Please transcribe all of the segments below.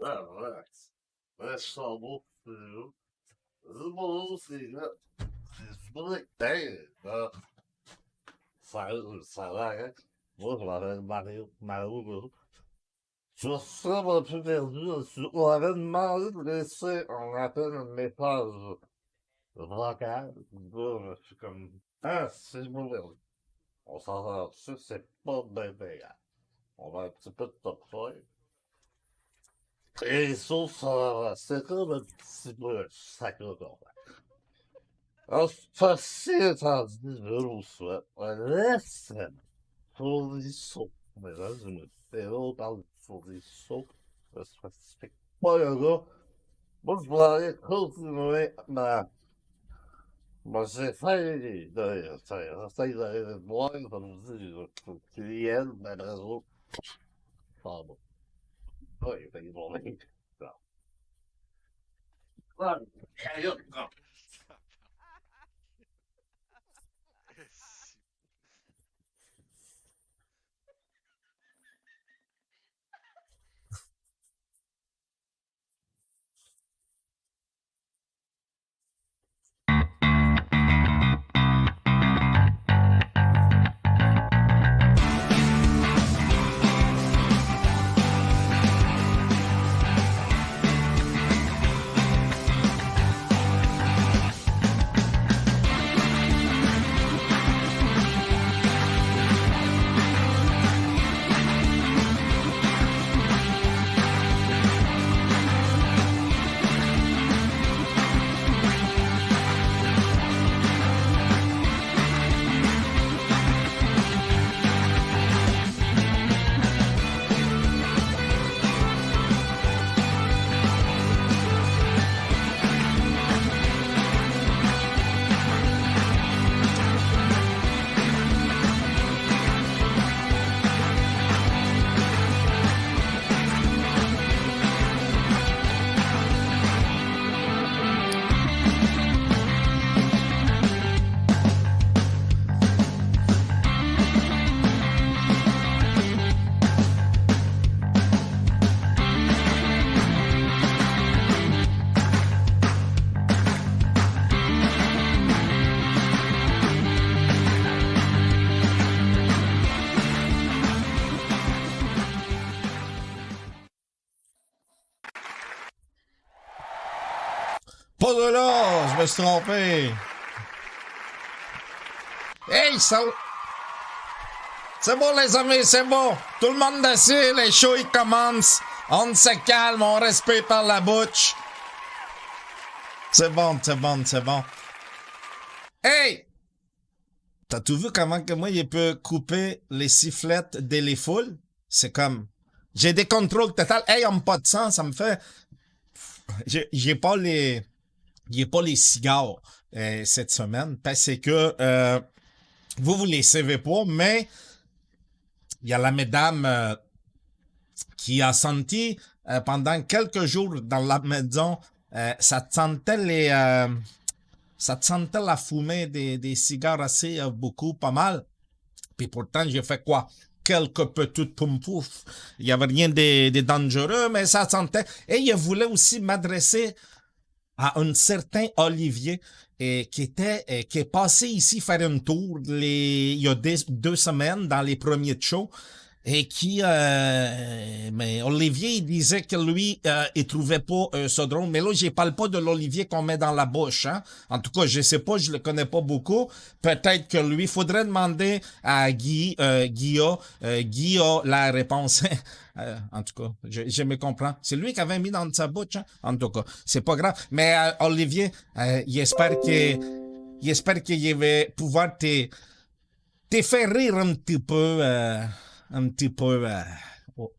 Relax. Reste en beau, c'est bon, c'est bon, ça va, hein? Moi, je m'appelle Mario. Je suis un peu perdu. On avait demandé de laisser un appel, un message vocal. Là, je suis comme, ah, c'est mauvais. On s'entend dessus, c'est pas bien grave. On va un petit peu de top 5. Et sauf ça, c'est comme un petit peu sacré d'or. Alors, ceci étant dit, je vous souhaite un excellent fournisseau. Mesdames et messieurs, et là, on parle de fournisseau. Je spécifique pas le gars. Moi, je voudrais continuer j'ai failli j'essaie d'aller le voir, comme je dis, client, mais le réseau, pas bon. Oui, fait qu'ils vont venir. Ouais, Pas de là, je me suis trompé. Hey, ça... C'est bon, les amis, c'est bon. Tout le monde assis, les shows, ils commencent. On se calme, on respire par la bouche. C'est bon, c'est bon, c'est bon. Hey! T'as tout vu comment que moi, il peut couper les sifflettes dès les foules? C'est comme... J'ai des contrôles total. Hey, on me pas de sang, ça me fait... J'ai pas les cigares cette semaine parce que vous les savez pas, mais il y a la madame qui a senti pendant quelques jours dans la maison, ça te sentait la fumée des cigares assez beaucoup, pas mal. Puis pourtant, j'ai fait quoi? Quelques petites poum-pouf. Il y avait rien de dangereux, mais ça sentait. Et il voulait aussi m'adresser à un certain Olivier qui est passé ici faire une tour il y a 2 semaines dans les premiers shows et mais Olivier il disait que lui il trouvait pas ça drôle, mais là je parle pas de l'Olivier qu'on met dans la bouche, hein. En tout cas je sais pas, je le connais pas beaucoup, peut-être que lui faudrait demander à Guy a la réponse. En tout cas, je me comprends. C'est lui qui avait mis dans sa bouche, hein? En tout cas, c'est pas grave. Mais Olivier, il espère qu'il va pouvoir te faire rire un petit peu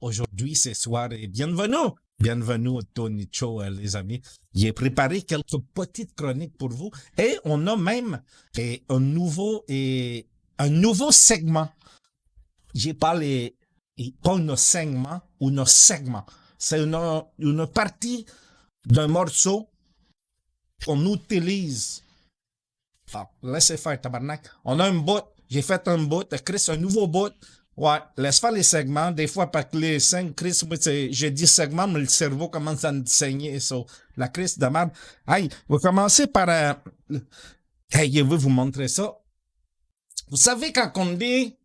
aujourd'hui, ce soir. Et bienvenue! Bienvenue au Tony Show, les amis. J'ai préparé quelques petites chroniques pour vous. Et on a même un nouveau segment. J'ai parlé pas un segment ou un segment. C'est une partie d'un morceau qu'on utilise. Laissez faire, tabarnak. On a un bout. J'ai fait un bout. Chris, un nouveau bout Ouais, laisse faire les segments. Des fois, parce que les cinq, Chris, moi, j'ai dit segments, mais le cerveau commence à me saigner. So, la crise de merde. Hey, on va commencer par... hey, je vais vous montrer ça. Vous savez, quand on dit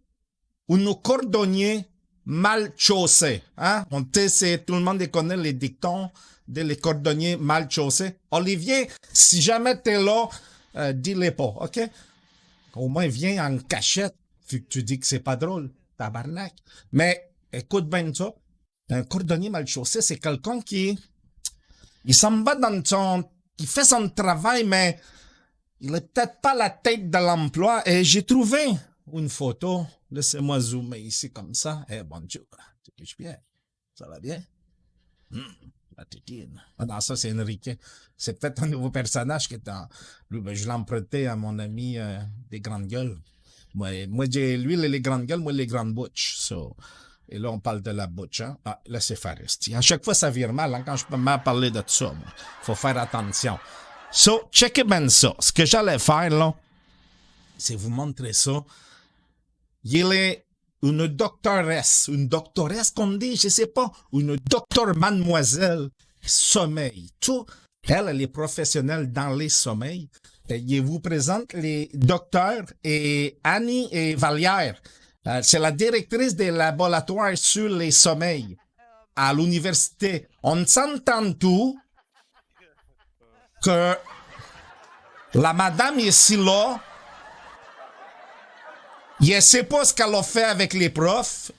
un cordonnier mal chaussé, hein? Tout le monde connaît les dictons les cordonniers mal chaussés. Olivier, si jamais t'es là, dis-les pas, OK? Au moins, viens en cachette, vu que tu dis que c'est pas drôle, tabarnak. Mais, écoute bien ça. Un cordonnier mal chaussé, c'est quelqu'un il s'en va il fait son travail, mais il est peut-être pas la tête de l'emploi. Et j'ai trouvé une photo. Laissez-moi zoomer ici comme ça. Eh, bonjour. Tu couches bien? Ça va bien? La tétine. Ah non, ça, c'est Enrique. C'est peut-être un nouveau personnage qui est dans... Lui, ben, je l'ai emprunté à mon ami des grandes gueules. Moi, j'ai lui, les grandes gueules, moi, les grandes butches. So. Et là, on parle de la butch, hein? Ah, là, c'est Faresti. À chaque fois, ça vire mal, hein, quand je peux mal parler de ça. Moi. Faut faire attention. So, checkez bien ça. Ce que j'allais faire, là, c'est vous montrer ça. Il est une doctoresse qu'on dit, je sais pas, une docteur mademoiselle sommeil. Tout, elle est professionnelle dans les sommeils. Et je vous présente les docteurs et Annie et Vallière. C'est la directrice des laboratoires sur les sommeils à l'université. On s'entend tout que la madame ici là, je ne sais pas ce qu'elle a fait avec les profs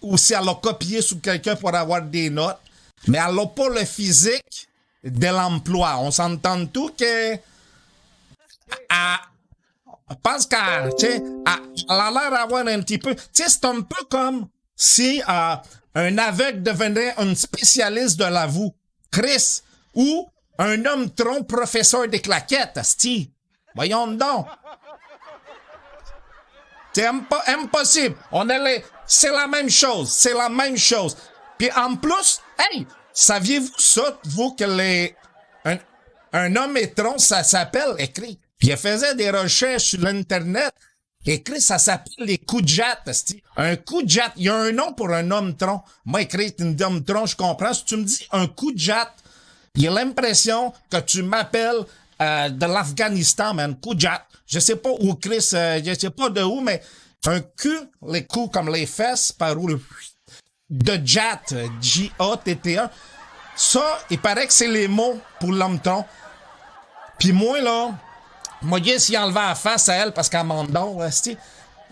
ou si elle a copié sur quelqu'un pour avoir des notes, mais elle n'a pas le physique de l'emploi. On s'entend tout que parce qu'elle a l'air d'avoir un petit peu... Tu sais, c'est un peu comme si un aveugle devenait un spécialiste de la voix. Chris, ou un homme tronc professeur des claquettes, asti. Voyons donc. C'est impossible. C'est la même chose. C'est la même chose. Puis en plus, hey, saviez-vous ça, vous, que un homme étron, ça s'appelle écrit. Puis il faisait des recherches sur l'Internet. Écrit, ça s'appelle les coups de jatte. Un coup de jatte. Il y a un nom pour un homme tronc. Moi, écrit un homme tronc, je comprends. Si tu me dis un coup de jatte, il a l'impression que tu m'appelles de l'Afghanistan, mais un coup de jatte. Je sais pas où, Chris, je sais pas de où, mais un cul, les coups comme les fesses, par où de jatte, J-A-T-T-A. Ça, il paraît que c'est les mots pour l'homme tronc. Puis moi, là, moi, s'il enlevait la face à elle parce qu'elle m'en donne,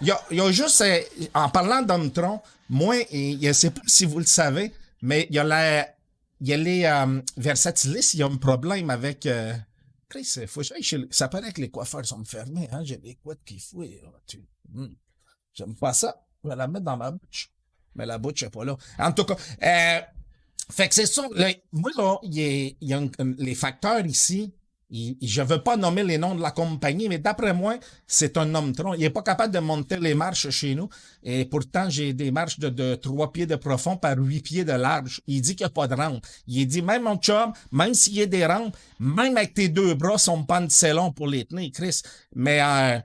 il y a juste, en parlant d'homme tronc, moi, je sais pas si vous le savez, mais il y a les versatilistes, il y a un problème avec... Chris, ça paraît que les coiffeurs sont fermés, hein? J'ai des couettes qui fouillent. J'aime pas ça. Je vais la mettre dans ma bouche. Mais la bouche n'est pas là. En tout cas, fait que c'est ça. Moi, là, il y a les facteurs ici. Je veux pas nommer les noms de la compagnie, mais d'après moi, c'est un homme tronc. Il est pas capable de monter les marches chez nous. Et pourtant, j'ai des marches de 3 pieds de profond par 8 pieds de large. Il dit qu'il n'y a pas de rampe. Il dit, même mon chum, même s'il y a des rampes, même avec tes 2 bras, son pan de sellon pour les tenir, Chris. Mais,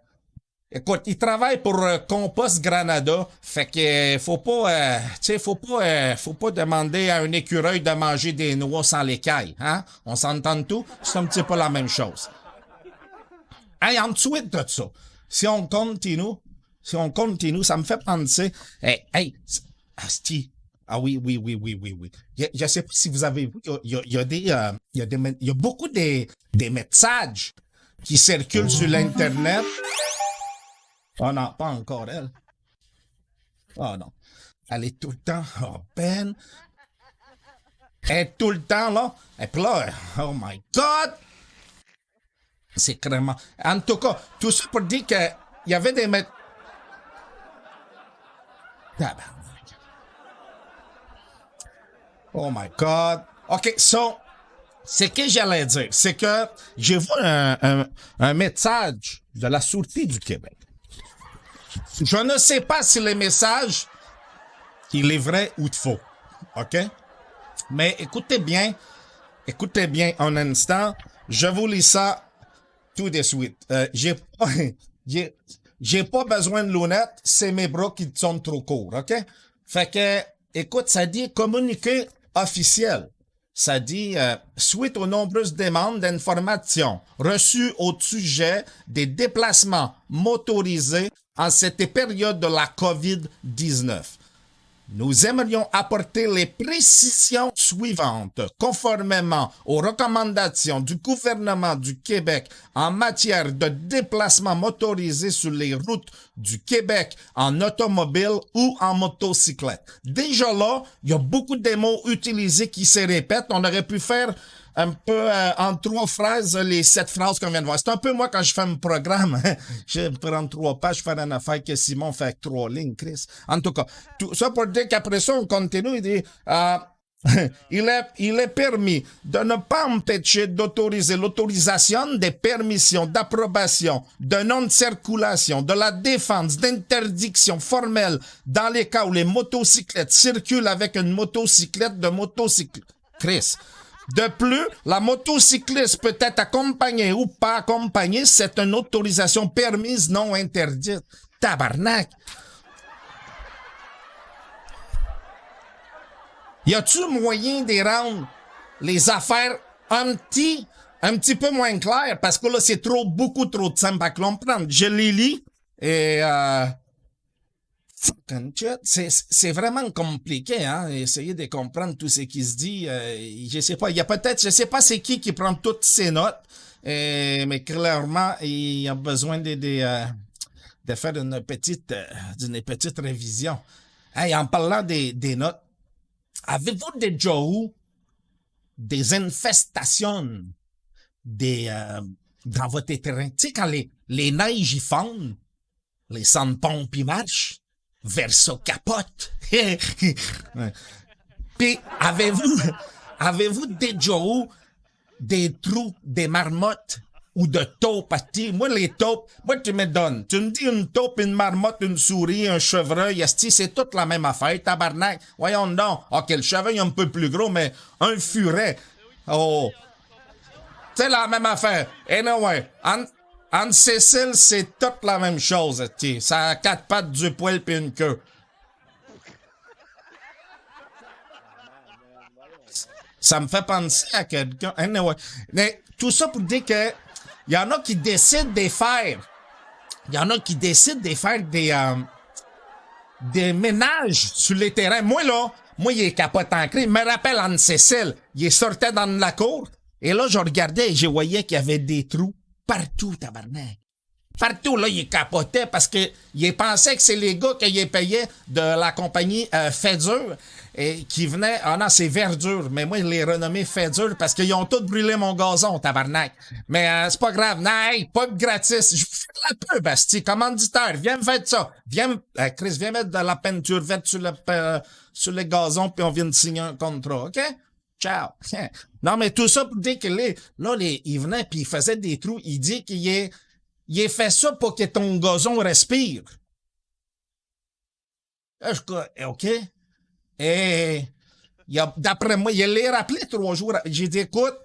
écoute, il travaille pour Compost Granada. Fait que faut pas, faut pas demander à un écureuil de manger des noix sans l'écaille, hein? On s'entend tout? C'est un petit peu la même chose. Hey, ensuite de ça, si on continue, ça me fait penser, asti. Ah oui. Je sais pas si vous avez vu, il y a beaucoup des messages qui circulent sur l'Internet. Oh non, pas encore elle. Oh non. Elle est tout le temps, Ben. Elle est tout le temps là. Et puis là, oh my God. C'est vraiment... En tout cas, tout ça pour dire qu'il y avait des... Oh my God. OK, so, c'est que j'allais dire. C'est que j'ai vu un message de la Sûreté du Québec. Je ne sais pas si le message, il est vrai ou faux. OK? Mais écoutez bien un instant. Je vous lis ça tout de suite. Je j'ai pas besoin de lunettes, c'est mes bras qui sont trop courts, OK? Fait que, écoute, ça dit communiqué officiel. Ça dit, suite aux nombreuses demandes d'informations reçues au sujet des déplacements motorisés en cette période de la COVID-19. Nous aimerions apporter les précisions suivantes conformément aux recommandations du gouvernement du Québec en matière de déplacement motorisé sur les routes du Québec en automobile ou en motocyclette. Déjà là, il y a beaucoup de mots utilisés qui se répètent. On aurait pu faire un peu en 3 phrases les 7 phrases qu'on vient de voir. C'est un peu moi quand je fais un programme. Je prends 3 pages, je fais une affaire que Simon fait avec 3 lignes, Chris. En tout cas, tout ça pour dire qu'après ça, on continue. Il dit, il est permis de ne pas empêcher d'autoriser l'autorisation des permissions d'approbation, de non-circulation, de la défense, d'interdiction formelle dans les cas où les motocyclettes circulent avec une motocyclette de motocycle. Chris. De plus, la motocycliste peut être accompagnée ou pas accompagnée, c'est une autorisation permise non interdite. Tabarnak! Y a-tu moyen de rendre les affaires un petit peu moins claires? Parce que là, c'est beaucoup trop de simple à comprendre. Je les lis et c'est vraiment compliqué, hein, essayer de comprendre tout ce qui se dit. Je sais pas, il y a peut-être, je sais pas c'est qui prend toutes ces notes, mais clairement, il y a besoin de faire d'une petite révision. Hey, en parlant des notes, avez-vous déjà eu des infestations dans votre terrain? Tu sais, quand les neiges y fondent, les sans-pompes y marchent, Verso capote. Puis, avez-vous déjà eu des trous, des marmottes ou de taupes à ti? Moi, les taupes, moi, tu me donnes. Tu me dis une taupe, une marmotte, une souris, un chevreuil, asti, c'est toute la même affaire, tabarnak. Voyons donc. OK, le chevreuil est un peu plus gros, mais un furet. Oh. C'est la même affaire. Anyway, Anne-Cécile, c'est toute la même chose, t'sais. Ça a 4 pattes, du poil puis une queue. Ça me fait penser à quelqu'un. Anyway. Mais tout ça pour dire que il y en a qui décident de faire. Il y en a qui décident de faire des ménages sur les terrains. Moi, il est capote en cri. Il me rappelle Anne-Cécile. Il sortait dans la cour. Et là, je regardais et je voyais qu'il y avait des trous. Partout, tabarnak. Partout, là, il capotait parce que il pensait que c'est les gars qu'il payait de la compagnie Fait-Dur et qui venaient... Ah non, c'est Verdure, mais moi, je l'ai renommé Fait-Dur parce qu'ils ont tous brûlé mon gazon, tabarnak. Mais c'est pas grave. Non, hey, pas de gratis. Je fais la pub, Basti. Commanditaire, viens me faire ça. Chris, viens mettre de la peinture verte sur le gazon puis on vient de signer un contrat, OK? Ciao. Non, mais tout ça pour dire que il venait puis il faisait des trous. Il dit qu'il est fait ça pour que ton gazon respire. OK. Et d'après moi, il l'a rappelé 3 jours. J'ai dit, écoute,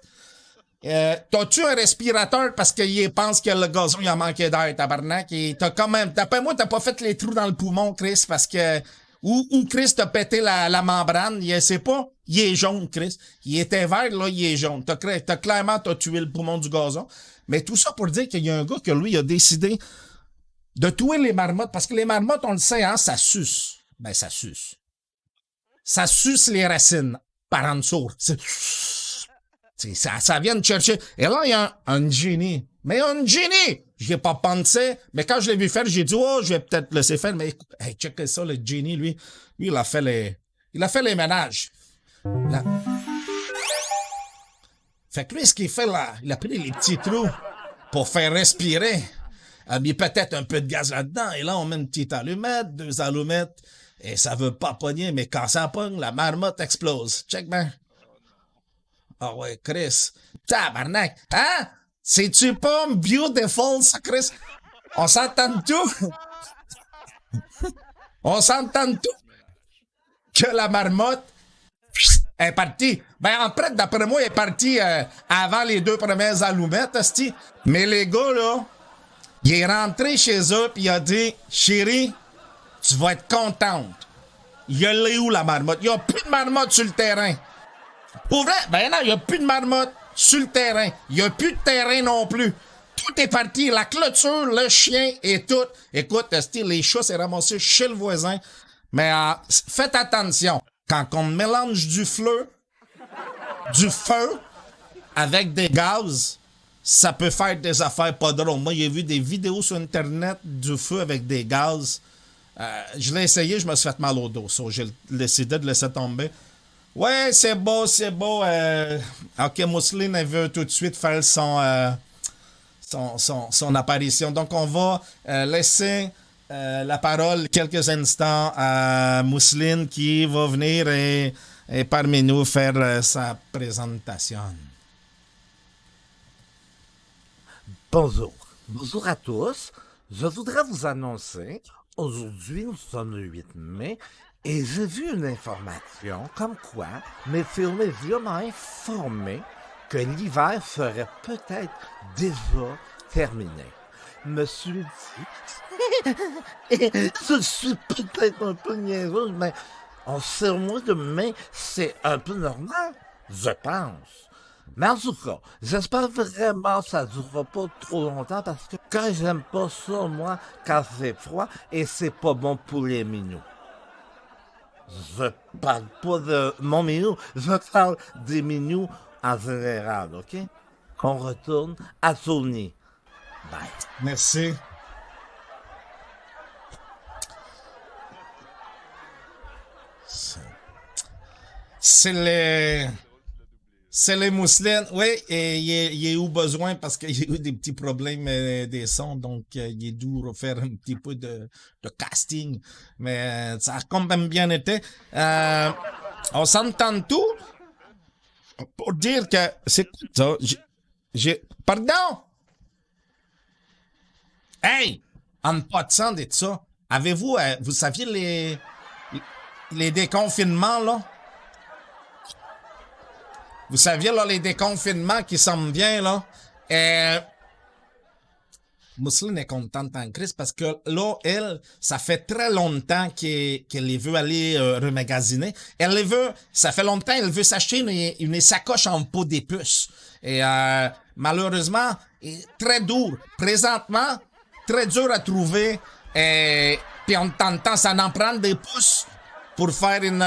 t'as-tu un respirateur parce qu'il pense que le gazon, il a manqué d'air, tabarnak? Et t'as quand même, d'après moi, t'as pas fait les trous dans le poumon, Chris, parce que ou Chris t'a pété la membrane, il sait pas. Il est jaune, Chris. Il était vert, là, il est jaune. Clairement, t'as tué le poumon du gazon. Mais tout ça pour dire qu'il y a un gars que lui a décidé de tuer les marmottes. Parce que les marmottes, on le sait, hein, ça suce. Ben, ça suce. Ça suce les racines par en dessous. Ça vient de chercher. Et là, il y a un génie. Mais un génie! J'y ai pas pensé. Mais quand je l'ai vu faire, j'ai dit, oh, je vais peut-être laisser faire. Mais hey, check ça, le génie, lui, il a fait les ménages. Là. Fait que lui, ce qu'il fait là, il a pris les petits trous pour faire respirer. A mis peut-être un peu de gaz là-dedans. Et là, on met une petite allumette, 2 allumettes. Et ça veut pas pogner, mais quand ça pogne, la marmotte explose. Check, man. Ah ouais, Chris. Tabarnak. Hein? C'est-tu pas beautiful, ça, Chris? On s'entend tout? On s'entend tout? Que la marmotte est partie. Ben, en fait, d'après moi, elle est partie avant les 2 premières allumettes, asti. Mais les gars, là, Il est rentré chez eux, puis il a dit, chérie, tu vas être contente. Il y a où la marmotte? Il n'y a plus de marmotte sur le terrain. Pour vrai? Ben non, il n'y a plus de marmotte sur le terrain. Il n'y a plus de terrain non plus. Tout est parti. La clôture, le chien et tout. Écoute, les chats s'est ramassé chez le voisin. Mais faites attention. Quand on mélange du feu avec des gaz, ça peut faire des affaires pas drôles. Moi, j'ai vu des vidéos sur Internet du feu avec des gaz. Je l'ai essayé, je me suis fait mal au dos. So, j'ai décidé de laisser tomber. Ouais, c'est beau, c'est beau. OK, Mousseline, elle veut tout de suite faire son apparition. Donc, on va laisser la parole quelques instants à Mousseline qui va venir et parmi nous faire sa présentation. Bonjour. Bonjour à tous. Je voudrais vous annoncer, aujourd'hui nous sommes le 8 mai, et j'ai vu une information comme quoi Météo Média m'a informé que l'hiver serait peut-être déjà terminé. Me suis dit, je suis peut-être un peu niaiseuse, mais on sait au mois de mai, c'est un peu normal, je pense. Mais en tout cas, j'espère vraiment que ça ne durera pas trop longtemps parce que quand j'aime pas ça, moi, quand c'est froid, et c'est pas bon pour les minous. Je parle pas de mon minou, je parle des minous en général, OK? On retourne à Tony. Bye. Merci. C'est les mousselines. Oui, et il est au besoin parce qu'il y a eu des petits problèmes des sons, donc il est dur de faire un petit peu de casting. Mais ça a quand même bien été. On s'entend tout pour dire que c'est ça. Pardon? Hey! En passant de ça, avez-vous, vous saviez les déconfinements, là? Vous saviez, là, les déconfinements qui s'en viennent, là? Mousseline est contente en crise parce que là, elle, ça fait très longtemps qu'elle veut aller remagasiner. Ça fait longtemps, elle veut s'acheter une sacoche en peau d'épice. Et malheureusement, très dur. Présentement, très dur à trouver. Puis on t'entend, ça en prend des pouces pour faire une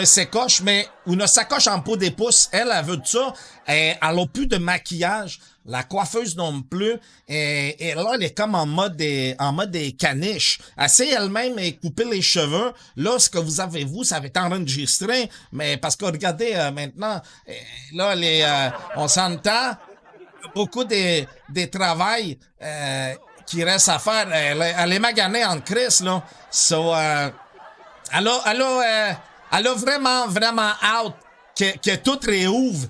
sacoche, mais une sacoche en peau d'épice, elle veut de ça. Elle a plus de maquillage. La coiffeuse non plus. Et là, elle est comme en mode caniche. Elle sait elle-même couper les cheveux. Là, ce que vous avez, ça va être enregistré. Mais parce que regardez, maintenant, là, on s'entend. Beaucoup des travail qui reste à faire. Elle est maganée en crise, là. So, elle a vraiment, vraiment hâte que tout réouvre,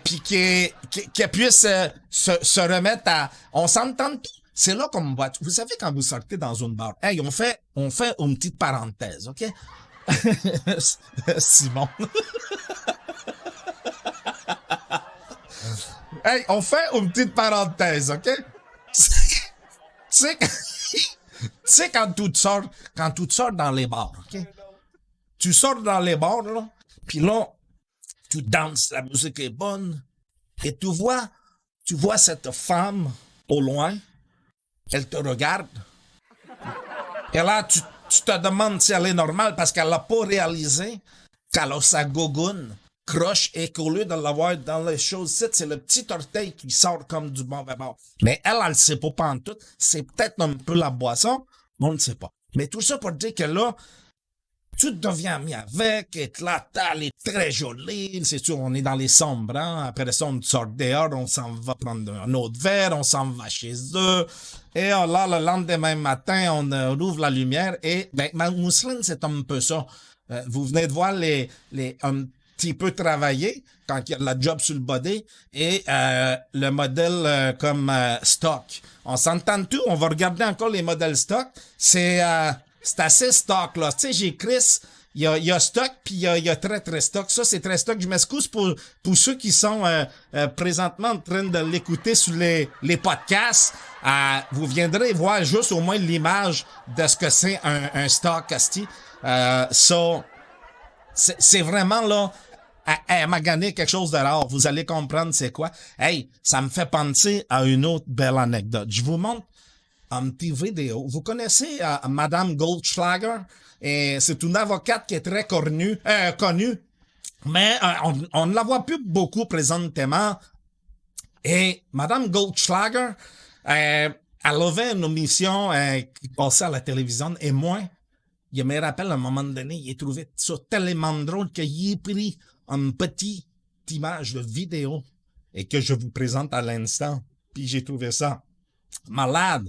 puis qu'elle puisse se remettre à... On s'entend tout. C'est là qu'on va... Vous savez, quand vous sortez dans une bar, hey, on fait une petite parenthèse, OK? Simon. Hey, on fait une petite parenthèse, OK? Tu sais, quand tu sors dans les bars, OK? Tu sors dans les bars, là, pis là, tu danses, la musique est bonne, et tu vois cette femme au loin, elle te regarde, et là, tu te demandes si elle est normale parce qu'elle n'a pas réalisé qu'elle a sa gogoune croche et qu'au lieu de l'avoir dans les choses, c'est le petit orteil qui sort comme du mauvais bord. Mais elle le sait pas pantoute, c'est peut-être un peu la boisson, on ne sait pas. Mais tout ça pour dire que là, tu deviens ami avec, et là, elle est très jolie, c'est sûr, on est dans les sombres, hein? Après ça, on sort dehors, on s'en va prendre un autre verre, on s'en va chez eux, et là, le lendemain matin, on ouvre la lumière, et, ma mousseline, c'est un peu ça. Vous venez de voir un petit peu travailler, quand il y a la job sur le body, et le modèle comme stock. On s'entend tout, on va regarder encore les modèles stock, c'est assez stock, là. Tu sais, j'ai Chris, il y a stock, puis il y a très, très stock. Ça, c'est très stock. Je m'excuse pour ceux qui sont présentement en train de l'écouter sur les podcasts. Vous viendrez voir juste au moins l'image de ce que c'est un stock, asti. C'est vraiment, là, elle m'a gagné quelque chose de rare. Vous allez comprendre c'est quoi. Hey, ça me fait penser à une autre belle anecdote. Je vous montre une petite vidéo. Vous connaissez Madame Goldschlager? Et c'est une avocate qui est très connue, mais on ne la voit plus beaucoup présentement. Et Madame Goldschlager, elle avait une émission qui passait à la télévision, et moi, je me rappelle à un moment donné, j'ai trouvé ça tellement drôle que j'ai pris une petite image de vidéo et que je vous présente à l'instant. Puis j'ai trouvé ça malade.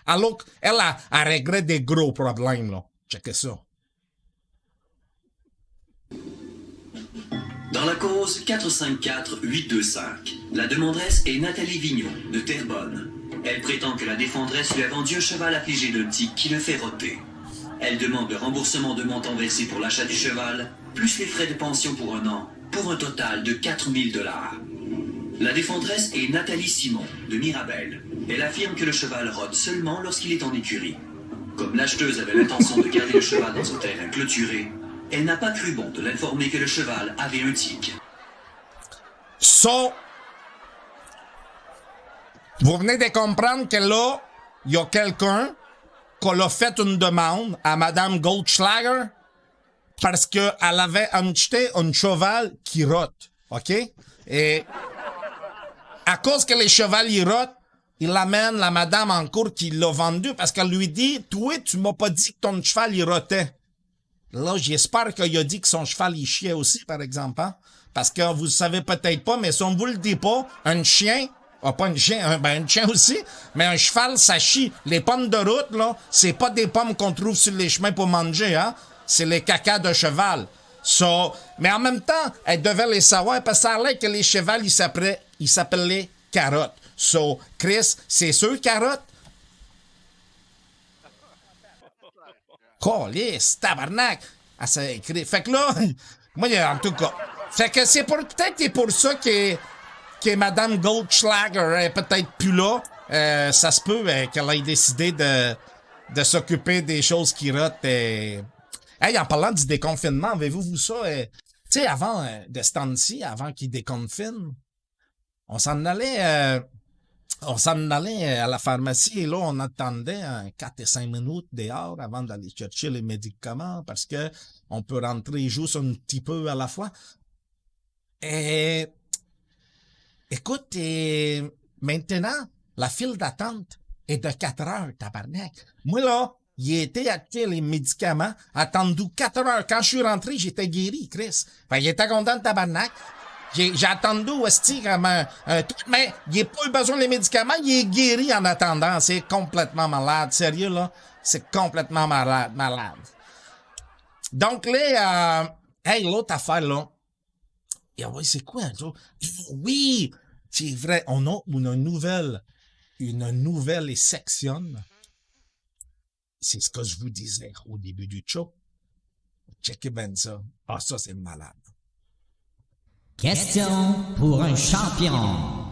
Alors, elle a réglé des gros problèmes, là. Checkez ça. Dans la cause 454-825, la demanderesse est Nathalie Vignon, de Terrebonne. Elle prétend que la défendresse lui a vendu un cheval affligé d'un tic qui le fait roter. Elle demande le remboursement de montant versé pour l'achat du cheval, plus les frais de pension pour un an, pour un total de 4 000 $. La défendresse est Nathalie Simon, de Mirabel. Elle affirme que le cheval rote seulement lorsqu'il est en écurie. Comme l'acheteuse avait l'intention de garder le cheval dans un terrain clôturé, elle n'a pas cru bon de l'informer que le cheval avait un tic. Vous venez de comprendre que là, il y a quelqu'un qui a fait une demande à Madame Goldschlager parce qu'elle avait acheté un cheval qui rote, OK? Et à cause que les chevals y rotent, il amène la madame en cours qui l'a vendu parce qu'elle lui dit « Toi, tu m'as pas dit que ton cheval y rotait. » Là, j'espère qu'il a dit que son cheval y chiait aussi, par exemple, hein? Parce que vous savez peut-être pas, mais si on vous le dit pas, un chien, pas un chien, un chien aussi, mais un cheval, ça chie. Les pommes de route, là, c'est pas des pommes qu'on trouve sur les chemins pour manger, hein? C'est les cacas de cheval. Mais en même temps, elle devait les savoir parce que ça a l'air que les chevals, ils s'appelaient carottes. Chris, c'est sûr carottes? Calisse, tabarnak! Fait que là, moi, en tout cas. Fait que c'est peut-être pour ça que Madame Goldschlager est peut-être plus là. Ça se peut qu'elle ait décidé de s'occuper des choses qui rotent. Hey, en parlant du déconfinement, avez-vous vu ça? Tu sais, avant de ce temps-ci, avant qu'ils déconfinent, on s'en allait à la pharmacie et là, on attendait 4 et 5 minutes dehors avant d'aller chercher les médicaments parce que on peut rentrer juste un petit peu à la fois. Et écoute, maintenant, la file d'attente est de 4 heures, tabarnak. Moi, là, j'ai été acheter les médicaments, attendu 4 heures. Quand je suis rentré, j'étais guéri, Chris. Fait j'étais content de tabarnak. J'ai attendu aussi comme un truc, mais il n'a pas eu besoin des médicaments, il est guéri en attendant. C'est complètement malade. Sérieux, là? C'est complètement malade. Donc, là, hey, l'autre affaire, là. Et oui, c'est quoi, ça? Oui! C'est vrai, on a une nouvelle section. C'est ce que je vous disais au début du show. Checkez bien ça. Ah, ça, c'est malade. Question pour un champion.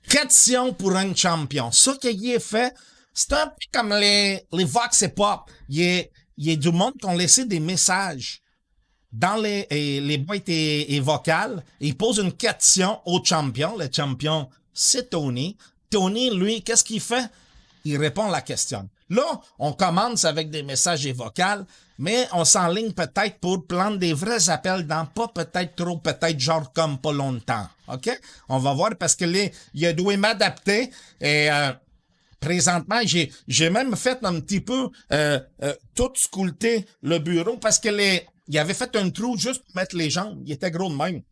Question pour un champion. Ça qu'il est fait, c'est un peu comme les Vox et Pop. Il y a du monde qui ont laissé des messages dans les boîtes et vocales. Il pose une question au champion. Le champion, c'est Tony. Tony, lui, qu'est-ce qu'il fait? Il répond à la question. Là, on commence avec des messages et vocales, mais on s'enligne peut-être pour prendre des vrais appels dans pas peut-être trop, peut-être genre comme pas longtemps. OK? On va voir parce que il a dû m'adapter et présentement, j'ai même fait un petit peu tout sculpter le bureau parce que il avait fait un trou juste pour mettre les jambes. Il était gros de même.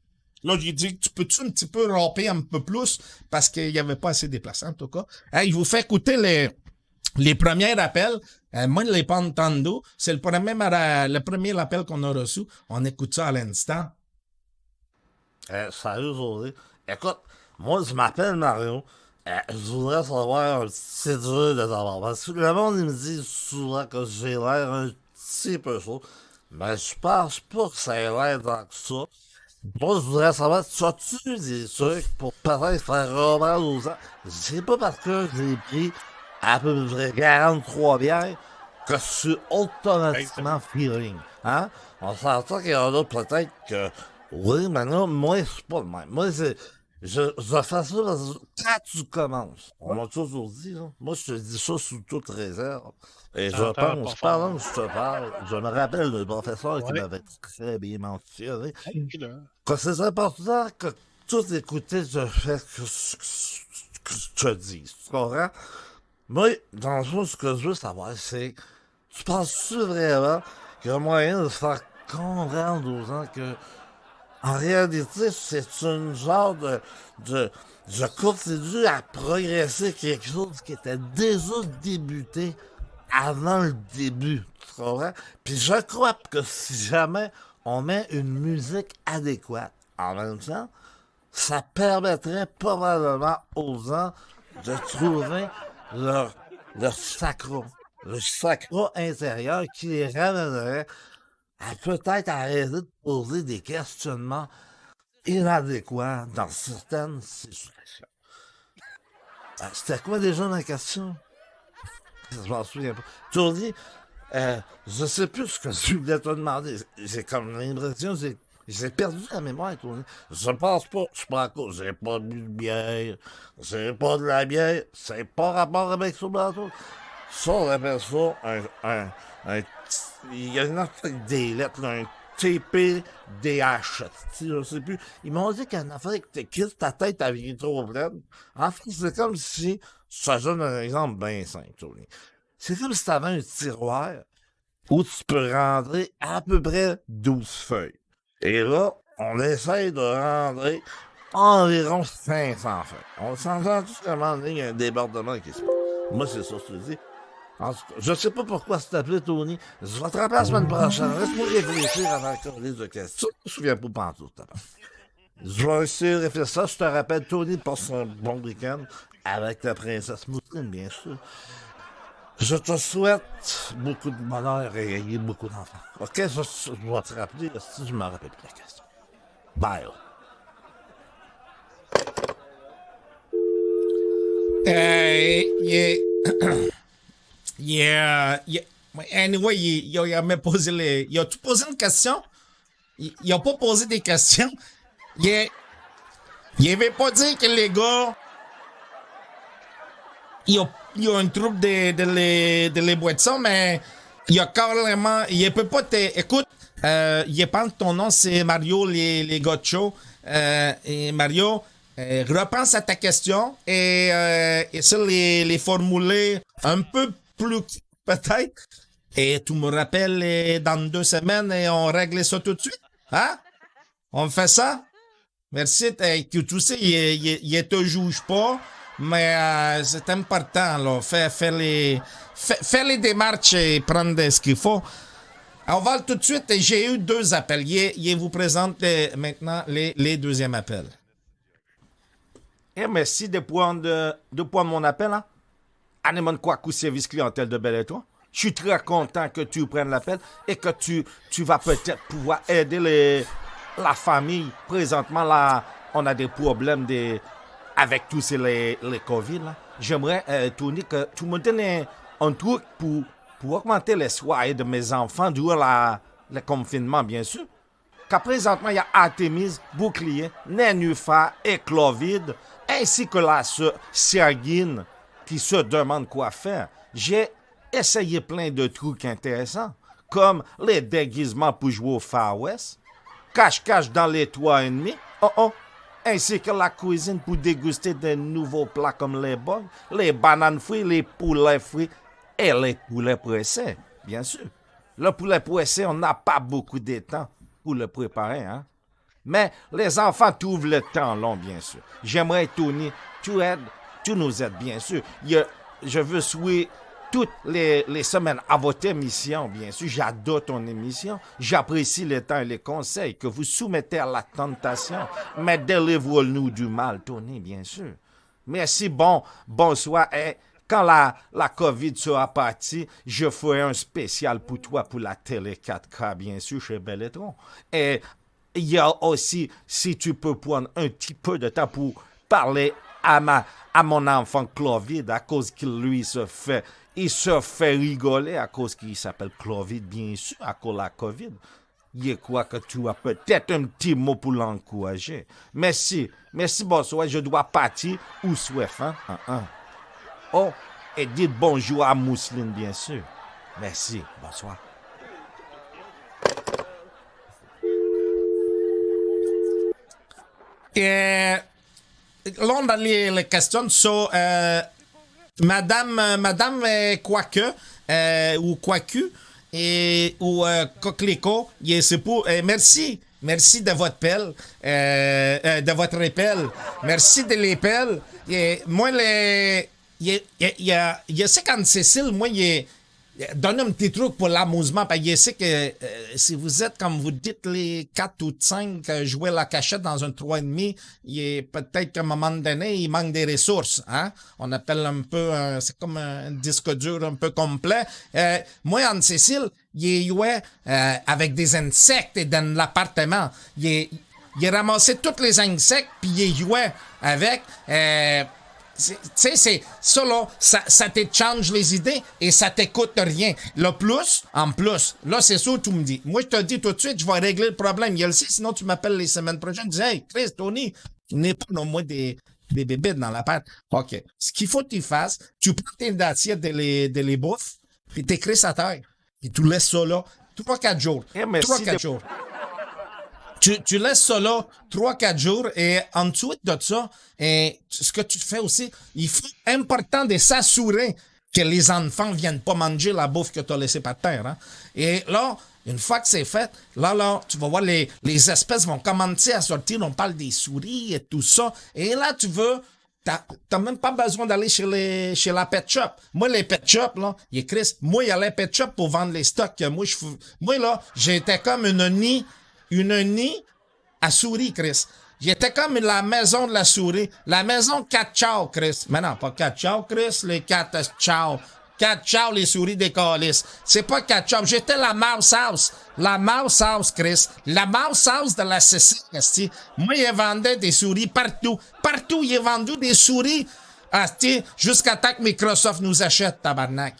Là, j'ai dit, tu peux-tu un petit peu ramper un peu plus parce qu'il n'y avait pas assez déplacé, en tout cas. Hey, je vous fais écouter les premiers appels. Moi, je ne l'ai pas entendu. C'est le premier appel qu'on a reçu. On écoute ça à l'instant. Salut, José. Écoute, moi, je m'appelle Mario. Je voudrais savoir un petit truc de savoir. Parce que le monde, il me dit souvent que j'ai l'air un petit peu chaud. Mais je pense pas que ça ait l'air tant que ça. Moi, je voudrais savoir, as-tu des trucs pour peut-être faire reprendre aux gens? C'est pas parce que j'ai pris à peu près 43 bières que je suis automatiquement feeling. Hein? On s'entend qu'il y en a peut-être que, oui, mais non, moi, c'est pas le même. Moi, je fais ça parce que quand tu commences, on m'a toujours dit, là, moi, je te dis ça sous toute réserve. Et je T'entends pense, pas pendant que fort. je te parle, je me rappelle le professeur qui Ouais. m'avait très bien mentionné Puis là, que c'est important que tout écouter je fais que je te dis. Tu comprends? Moi, dans le fond, ce que je veux savoir, c'est, tu penses-tu vraiment qu'il y a moyen de faire comprendre aux gens que, en réalité, c'est une genre de, je continue à progresser quelque chose qui était déjà débuté avant le début, tu comprends? Puis je crois que si jamais on met une musique adéquate en même temps, ça permettrait probablement aux gens de trouver leur, leur sacro intérieur qui les ramènerait à peut-être arrêter de poser des questionnements inadéquats dans certaines situations. C'était quoi déjà ma question? Je m'en souviens pas. Tourny, je sais plus ce que je voulais te demander. J'ai comme l'impression que j'ai perdu la mémoire, Tourny. Je pense pas, je suis pas en cause. J'ai pas bu de bière. J'ai pas de la bière. C'est pas rapport avec ça, bateau. Ça, on appelle ça il y a une autre des lettres, là, un TPDH. Je sais plus. Ils m'ont dit qu'en Afrique, t'es quitte ta tête avait trop pleine. En fait, c'est comme si, je te donne un exemple bien simple, Tony. C'est comme si t'avais un tiroir où tu peux rentrer à peu près 12 feuilles. Et là, on essaye de rentrer environ 500 feuilles. On s'entend tout comment il y a un débordement qui se passe. Moi, c'est ça que je te dis. En tout cas, je sais pas pourquoi c'est appelé Tony. Je vais te rappeler la semaine prochaine. Laisse-moi réfléchir avant qu'on lise de questions. Je me souviens pas pantoute, t'as pas. Je vais essayer de réfléchir. Je te rappelle, Tony passe un bon week-end avec ta princesse Moutine, bien sûr. Je te souhaite beaucoup de bonheur et ayez beaucoup d'enfants. Ok, je vais te rappeler si je me rappelle plus la question. Bye. Yeah. Yeah. Anyway, il a même posé il a-tu posé une question? Il a pas posé des questions. Il avait pas dit que les gars, il y a une troupe de les boissons, mais il y a carrément, il peut pas écoute, il pense que ton nom c'est Mario les gars de show. Et Mario, repense à ta question et essaie de les formuler un peu plus peut-être. Et tu me rappelles dans 2 semaines et on règle ça tout de suite. Hein? On fait ça? Merci. Que tu sais, il te juge pas, mais c'est important. Là. Fais les démarches et prendre ce qu'il faut. On va tout de suite. J'ai eu 2 appels. Je vous présente maintenant les deuxièmes appels. Merci de prendre mon appel. Hein? Anemone Kwaku, service clientèle de Bel Étoile. Je suis très content que tu prennes l'appel et que tu vas peut-être pouvoir aider la famille. Présentement, là, on a des problèmes avec tous les COVID. Là. J'aimerais, Tony, que tu me donnes un truc pour augmenter les soins de mes enfants durant le confinement, bien sûr. Car présentement, il y a Artemis, Bouclier, Nénuphar et Clovid, ainsi que la sœur Sergine qui se demande quoi faire. J'ai essayé plein de trucs intéressants, comme les déguisements pour jouer au Far West, cache-cache dans les 3,5, ainsi que la cuisine pour déguster de nouveaux plats comme les bugs, les bananes frites, les poulets frits et les poulets pressés, bien sûr. Le poulet pressé, on n'a pas beaucoup de temps pour le préparer, hein. Mais les enfants trouvent le temps long, bien sûr. J'aimerais, Tony, tu nous aides, bien sûr. Je veux souhaiter toutes les semaines à votre émission, bien sûr. J'adore ton émission. J'apprécie les temps et les conseils que vous soumettez à la tentation. Mais délivre-nous du mal, Tony, bien sûr. Merci, bonsoir. Et quand la COVID sera partie, je ferai un spécial pour toi pour la télé 4K, bien sûr, chez Belletron. Et il y a aussi, si tu peux prendre un petit peu de temps pour parler à mon enfant Clovid, à cause qu'il lui il se fait rigoler à cause qu'il s'appelle Clovid, bien sûr, à cause de la COVID. Je crois que tu as peut-être un petit mot pour l'encourager. Merci, bonsoir, je dois partir ou soif, hein? Oh, et dites bonjour à Mousseline, bien sûr. Merci, bonsoir. Et là, on a les questions sur Madame Quoique, ou Quoique, ou Coquelicot, c'est pour... merci de votre pelle, de votre épelle. Merci de l'épelle. Et moi, il y a ça quand Cécile, moi, donne un petit truc pour l'amusement, parce que je sais que si vous êtes, comme vous dites, les 4 ou 5, jouer la cachette dans un 3,5, peut-être qu'à un moment donné, il manque des ressources, hein? On appelle un peu, c'est comme un disque dur un peu complet. Moi, Anne-Cécile, il jouait avec des insectes dans l'appartement. Il ramassait tous les insectes, puis il jouait avec... tu sais, c'est ça, là, ça te change les idées et ça t'écoute rien. Le plus, en plus, là, c'est sûr, tu me dis. Moi, je te dis tout de suite, je vais régler le problème. Il y a le sait, sinon tu m'appelles les semaines prochaines. Tu dis, hey, Chris, Tony, il n'est pas non moins des bébés dans la pâte. OK. Ce qu'il faut que tu fasses, tu prends tes assiettes de les bouffes, puis t'écris ça à terre. Puis tu laisses ça là 3-4 jours. 3-4 jours. Tu laisses ça là 3-4 jours et ensuite de ça, ce que tu fais aussi, il faut important de s'assurer que les enfants viennent pas manger la bouffe que tu as laissée par terre. Hein? Et là, une fois que c'est fait, là, tu vas voir les espèces vont commencer à sortir. On parle des souris et tout ça. Et là, t'as même pas besoin d'aller chez la pet shop. Moi, les pet shop, là, il y a Chris, moi, il y a les pet shop pour vendre les stocks. Moi, là, j'étais comme une nid à souris, Chris. J'étais comme la maison de la souris. La maison 4 ciao, Chris. Mais non, pas 4 ciao, Chris. Les 4 ciao. 4 ciao, les souris des calices. C'est pas 4 ciao. J'étais la mouse house. La mouse house, Chris. La mouse house de la Cécile, moi, il vendait des souris partout. Partout, il vendu des souris. Jusqu'à temps que Microsoft nous achète, tabarnak.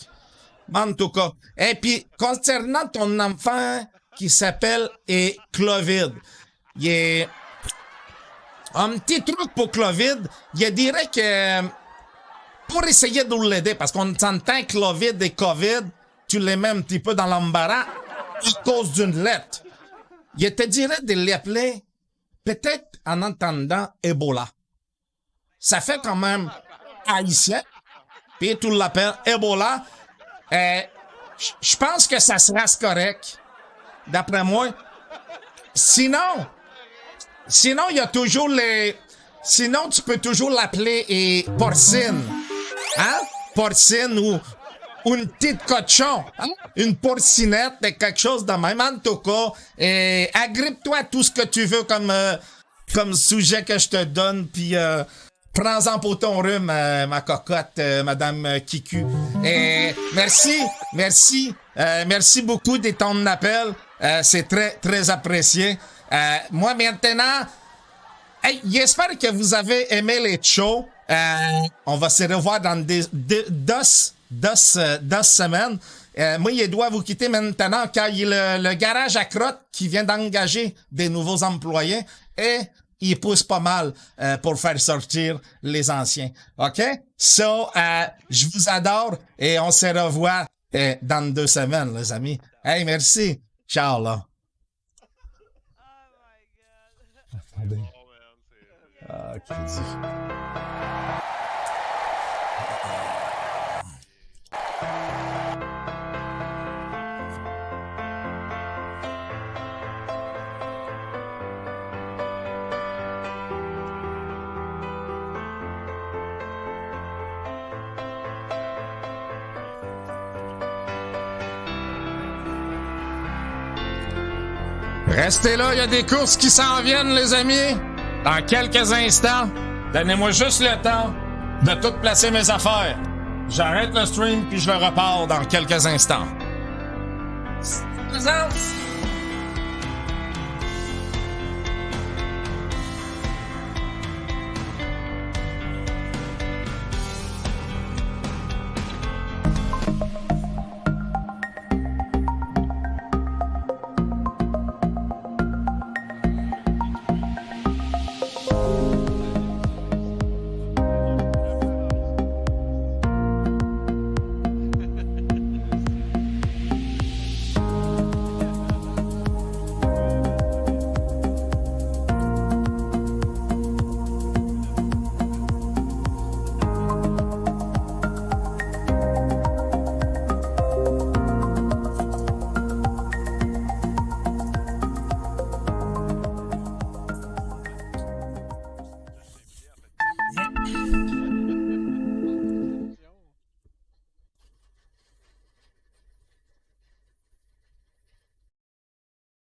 En tout cas. Et puis, concernant ton enfant qui s'appelle Clovid. Il est un petit truc pour Clovid. Je dirais que pour essayer de l'aider, parce qu'on s'entend Clovid et COVID, tu les mets un petit peu dans l'embarras à cause d'une lettre. Je te dirais de l'appeler peut-être en entendant Ebola. Ça fait quand même haïtien. Puis tu l'appelles Ebola. Je pense que ça sera correct. D'après moi. Sinon, il y a toujours sinon, tu peux toujours l'appeler porcine. Hein? Porcine ou une petite cochon. Hein? Une porcinette, quelque chose de même. En tout cas, agrippe-toi tout ce que tu veux comme sujet que je te donne, puis prends-en pour ton rhume, ma cocotte, Madame Kiku. Merci beaucoup de ton appel. C'est très, très apprécié. Moi, maintenant, j'espère que vous avez aimé les shows. On va se revoir dans deux semaines. Moi, je dois vous quitter maintenant car il y a le garage à crotte qui vient d'engager des nouveaux employés et il pousse pas mal pour faire sortir les anciens. OK? So, je vous adore et on se revoit dans 2 semaines, les amis. Hey, merci. Ciao, là. Restez là, il y a des courses qui s'en viennent, les amis. Dans quelques instants. Donnez-moi juste le temps de tout placer mes affaires. J'arrête le stream puis je le repars dans quelques instants. Présence!